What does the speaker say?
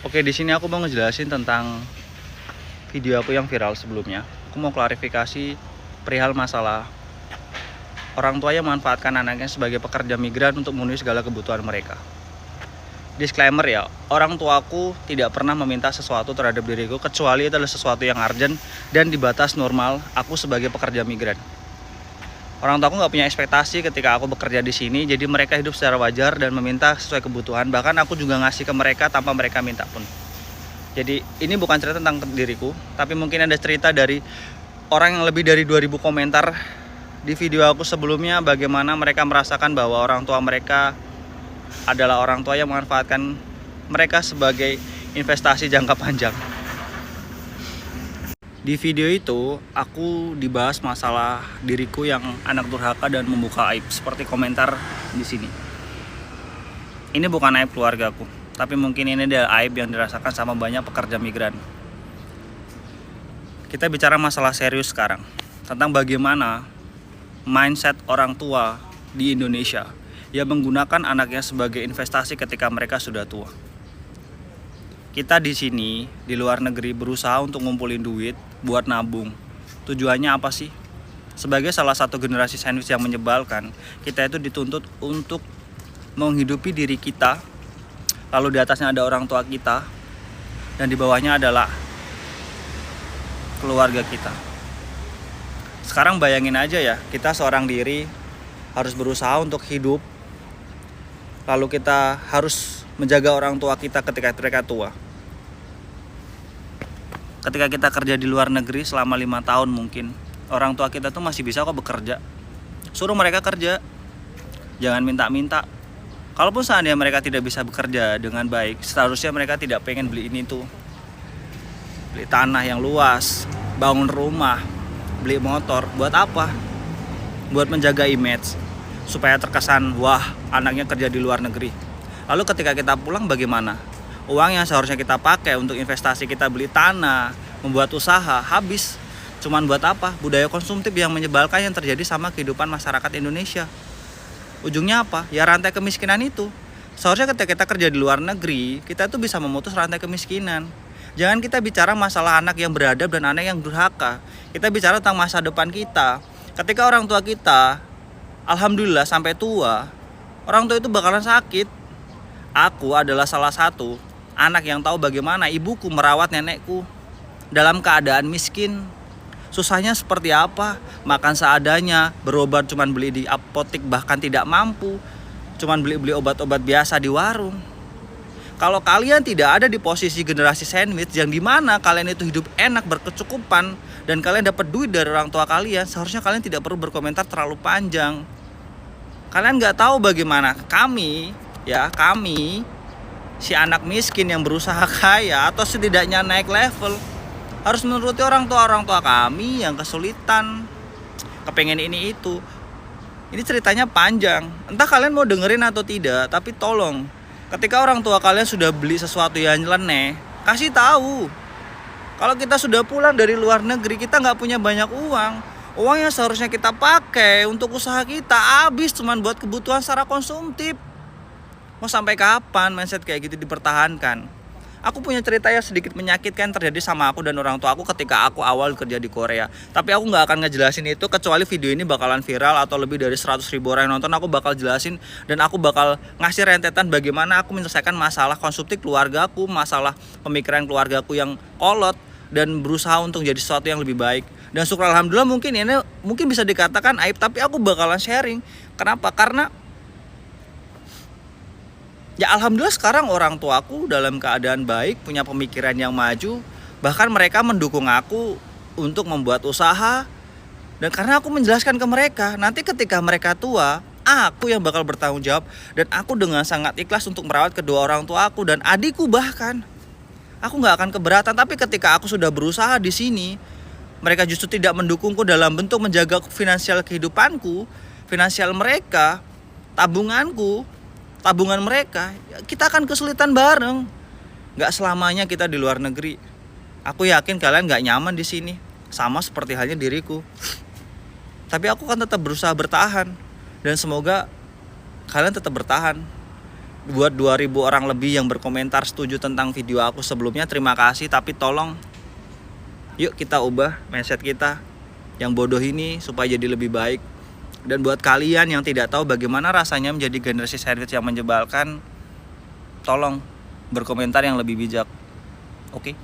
Oke, di sini aku mau ngejelasin tentang video aku yang viral sebelumnya. Aku mau klarifikasi perihal masalah orang tua yang memanfaatkan anaknya sebagai pekerja migran untuk memenuhi segala kebutuhan mereka. Disclaimer ya, orang tuaku tidak pernah meminta sesuatu terhadap diriku kecuali itu adalah sesuatu yang urgent dan di batas normal aku sebagai pekerja migran. Orang tuaku nggak punya ekspektasi ketika aku bekerja di sini, jadi mereka hidup secara wajar dan meminta sesuai kebutuhan. Bahkan aku juga ngasih ke mereka tanpa mereka minta pun. Jadi ini bukan cerita tentang diriku, tapi mungkin ada cerita dari orang yang lebih dari 2000 komentar di video aku sebelumnya, bagaimana mereka merasakan bahwa orang tua mereka adalah orang tua yang memanfaatkan mereka sebagai investasi jangka panjang. Di video itu aku dibahas masalah diriku yang anak durhaka dan membuka aib seperti komentar di sini. Ini bukan aib keluargaku, tapi mungkin ini adalah aib yang dirasakan sama banyak pekerja migran. Kita bicara masalah serius sekarang tentang bagaimana mindset orang tua di Indonesia yang menggunakan anaknya sebagai investasi ketika mereka sudah tua. Kita di sini di luar negeri berusaha untuk ngumpulin duit buat nabung. Tujuannya apa sih? Sebagai salah satu generasi sandwich yang menyebalkan, kita itu dituntut untuk menghidupi diri kita. Lalu di atasnya ada orang tua kita dan di bawahnya adalah keluarga kita. Sekarang bayangin aja ya, kita seorang diri harus berusaha untuk hidup. Lalu kita harus menjaga orang tua kita ketika mereka tua. Ketika kita kerja di luar negeri selama 5 tahun mungkin, orang tua kita tuh masih bisa kok bekerja. Suruh mereka kerja, jangan minta-minta. Kalaupun seandainya mereka tidak bisa bekerja dengan baik, seharusnya mereka tidak pengen beli ini tuh. Beli tanah yang luas, bangun rumah, beli motor. Buat apa? Buat menjaga image, supaya terkesan, wah anaknya kerja di luar negeri. Lalu ketika kita pulang bagaimana? Uang yang seharusnya kita pakai untuk investasi, kita beli tanah, membuat usaha, habis. Cuman buat apa? Budaya konsumtif yang menyebalkan yang terjadi sama kehidupan masyarakat Indonesia. Ujungnya apa? Ya rantai kemiskinan itu. Seharusnya ketika kita kerja di luar negeri, kita tuh bisa memutus rantai kemiskinan. Jangan kita bicara masalah anak yang beradab dan anak yang durhaka. Kita bicara tentang masa depan kita. Ketika orang tua kita, alhamdulillah sampai tua, orang tua itu bakalan sakit. Aku adalah salah satu anak yang tahu bagaimana ibuku merawat nenekku dalam keadaan miskin. Susahnya seperti apa? Makan seadanya, berobat cuman beli di apotek, bahkan tidak mampu. Cuman beli obat-obat biasa di warung. Kalau kalian tidak ada di posisi generasi sandwich yang dimana kalian itu hidup enak, berkecukupan, dan kalian dapat duit dari orang tua kalian, seharusnya kalian tidak perlu berkomentar terlalu panjang. Kalian gak tahu bagaimana kami, si anak miskin yang berusaha kaya atau setidaknya naik level, harus menuruti orang tua kami yang kesulitan, kepengen ini itu. Ini ceritanya panjang, entah kalian mau dengerin atau tidak, tapi tolong, ketika orang tua kalian sudah beli sesuatu yang nyeleneh, kasih tahu. Kalau kita sudah pulang dari luar negeri, kita nggak punya banyak uang. Uang yang seharusnya kita pakai untuk usaha kita habis cuman buat kebutuhan secara konsumtif. Mau sampai kapan mindset kayak gitu dipertahankan? Aku punya cerita yang sedikit menyakitkan terjadi sama aku dan orang tua aku ketika aku awal kerja di Korea. Tapi aku nggak akan ngejelasin itu kecuali video ini bakalan viral atau lebih dari 100.000 orang yang nonton. Aku bakal jelasin dan aku bakal ngasih rentetan bagaimana aku menyelesaikan masalah konsumtif keluargaku, masalah pemikiran keluargaku yang kolot, dan berusaha untuk jadi sesuatu yang lebih baik. Dan syukur alhamdulillah mungkin ini bisa dikatakan aib, tapi aku bakalan sharing. Kenapa? Karena ya alhamdulillah sekarang orang tuaku dalam keadaan baik, punya pemikiran yang maju. Bahkan mereka mendukung aku untuk membuat usaha. Dan karena aku menjelaskan ke mereka, nanti ketika mereka tua, aku yang bakal bertanggung jawab. Dan aku dengan sangat ikhlas untuk merawat kedua orang tua aku dan adikku bahkan. Aku gak akan keberatan, tapi ketika aku sudah berusaha di sini, mereka justru tidak mendukungku dalam bentuk menjaga finansial kehidupanku, finansial mereka, tabungan mereka. Kita akan kesulitan bareng. Gak selamanya kita di luar negeri. Aku yakin kalian gak nyaman di sini, sama seperti halnya diriku. Tapi aku kan tetap berusaha bertahan, dan semoga kalian tetap bertahan. Buat 2000 orang lebih yang berkomentar setuju tentang video aku sebelumnya, terima kasih. Tapi tolong, yuk kita ubah mindset kita yang bodoh ini supaya jadi lebih baik. Dan buat kalian yang tidak tahu bagaimana rasanya menjadi generasi sandwich yang menyebalkan, tolong berkomentar yang lebih bijak. Oke?